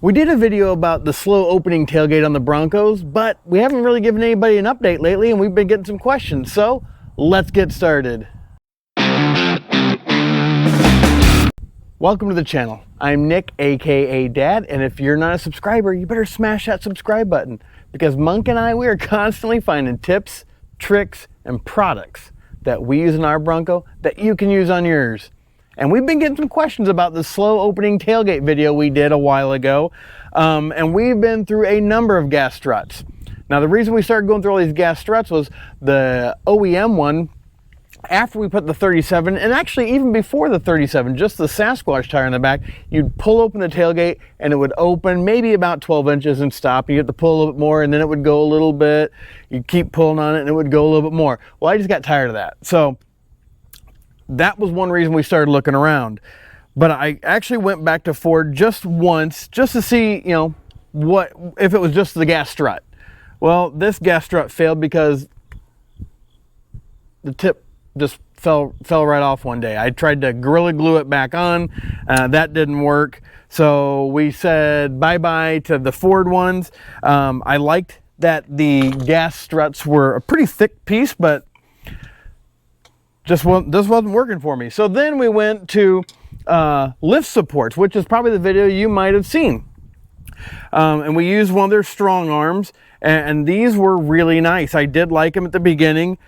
We did a video about the slow opening tailgate on the Broncos, but we haven't really given anybody an update lately, and we've been getting some questions, so let's get started. Welcome to the channel. I'm Nick, aka Dad, and if you're not a subscriber, you better smash that subscribe button, because Monk and I, we are constantly finding tips, tricks, and products that we use in our Bronco that you can use on yours. And we've been getting some questions about the slow opening tailgate video we did a while ago. And we've been through a number of gas struts. Now, the reason we started going through all these gas struts was the OEM one, after we put the 37, and actually even before the 37, just the Sasquatch tire in the back, you'd pull open the tailgate and it would open maybe about 12 inches and stop. You have to pull a little bit more and then it would go a little bit. You'd keep pulling on it and it would go a little bit more. Well, I just got tired of that. So that was one reason we started looking around. But I actually went back to Ford just once, just to see, you know, what if it was just the gas strut. Well, this gas strut failed because the tip just fell right off one day. I tried to Gorilla Glue it back on. That didn't work. So we said bye-bye to the Ford ones. I liked that the gas struts were a pretty thick piece, but this wasn't working for me. So then we went to lift supports, which is probably the video you might have seen. And we used one of their strong arms, and these were really nice. I did like them at the beginning.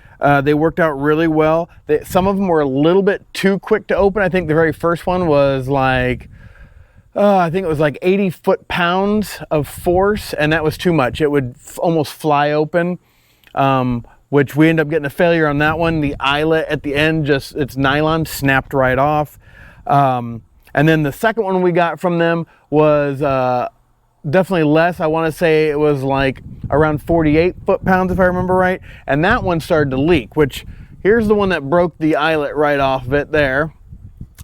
They worked out really well. Some of them were a little bit too quick to open. I think the very first one was like, I think it was like 80 foot-pounds of force, and that was too much. It would almost fly open. Which we ended up getting a failure on that one. The eyelet at the end, it's nylon, snapped right off. And then the second one we got from them was definitely less. I want to say it was like around 48 foot-pounds if I remember right. And that one started to leak, which here's the one that broke the eyelet right off of it there.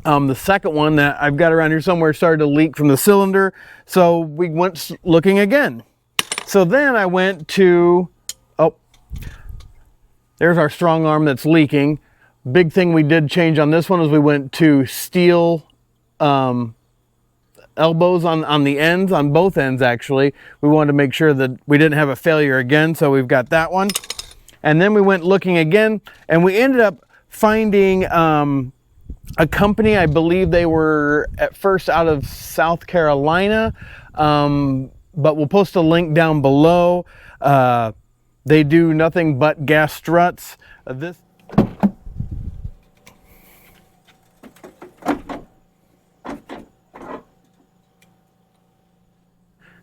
The second one that I've got around here somewhere started to leak from the cylinder. So we went looking again. So then I went to, there's our strong arm that's leaking. Big thing we did change on this one is we went to steel elbows on the ends, on both ends actually. We wanted to make sure that we didn't have a failure again, so we've got that one. And then we went looking again, and we ended up finding a company, I believe they were at first out of South Carolina, but we'll post a link down below. They do nothing but gas struts.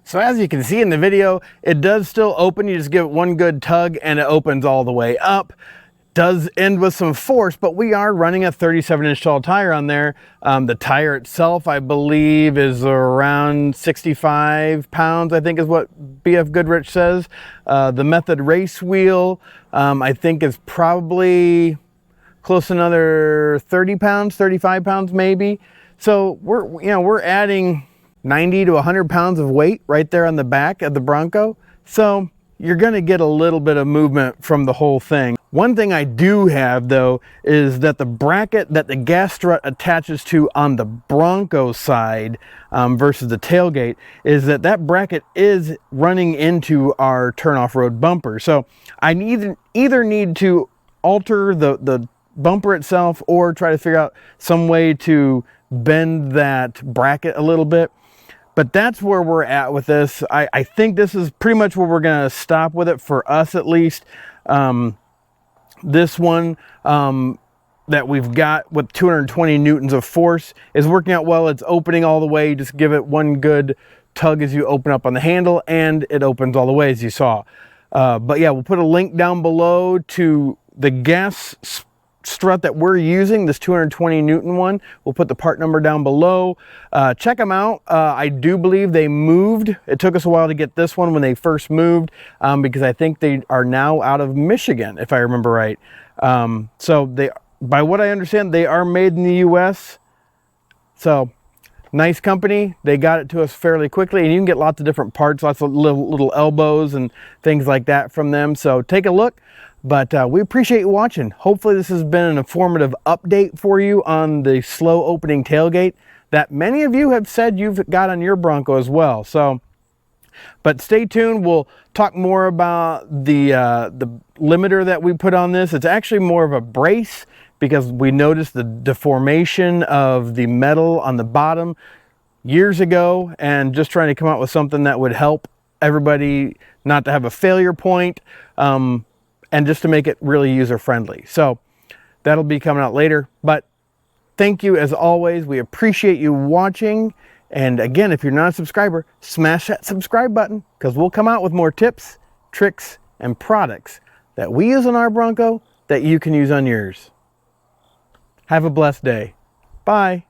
So as you can see in the video, it does still open. You just give it one good tug and it opens all the way up. Does end with some force, but we are running a 37-inch tall tire on there. The tire itself, I believe, is around 65 pounds, I think is what BF Goodrich says. The Method race wheel, I think is probably close to another 30 pounds, 35 pounds maybe. So we're adding 90 to 100 pounds of weight right there on the back of the Bronco. So you're gonna get a little bit of movement from the whole thing. One thing I do have though is that the bracket that the gas strut attaches to on the Bronco side versus the tailgate is that bracket is running into our turn-off road bumper. So I either need to alter the bumper itself or try to figure out some way to bend that bracket a little bit. But that's where we're at with this. I think this is pretty much where we're gonna stop with it, for us at least. This one that we've got with 220 newtons of force is working out well. It's opening all the way. Just give it one good tug as you open up on the handle and it opens all the way, as you saw. But yeah, we'll put a link down below to the gas strut that we're using, this 220 Newton one. We'll put the part number down below. Check them out. I do believe they moved. It took us a while to get this one when they first moved, because I think they are now out of Michigan, if I remember right. So they, by what I understand, they are made in the US. So nice company. They got it to us fairly quickly, and you can get lots of different parts, lots of little elbows and things like that from them. So take a look. But we appreciate you watching. Hopefully this has been an informative update for you on the slow opening tailgate. that many of you have said you've got on your Bronco as well. So, but stay tuned. We'll talk more about the limiter that we put on this. It's actually more of a brace because we noticed the deformation of the metal on the bottom years ago, and just trying to come out with something that would help everybody not to have a failure point, and just to make it really user friendly. So that'll be coming out later, but thank you as always. We appreciate you watching. And again, if you're not a subscriber, smash that subscribe button, because we'll come out with more tips, tricks, and products that we use on our Bronco that you can use on yours. Have a blessed day. Bye.